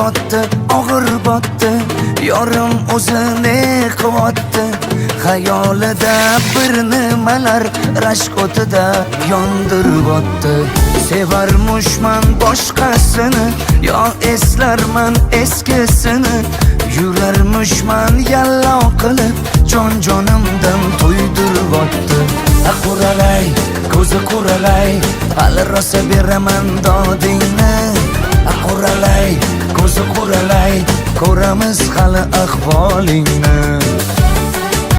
botdi, og'ir botdi, yorim o'zini qilyapti. Xayolida bir nimalar rashk o'tida yondiryapti. Sevarmushman boshqasini, yo eslarman eskisini. Yurarmushman yallo qilib, jon-jonimdan to'ydiryapti. Quralay, ko'zi quralay, hali rosa beraman dodingni. Quralay, ko'zi quralay, ko'ramiz hali ahvolingni.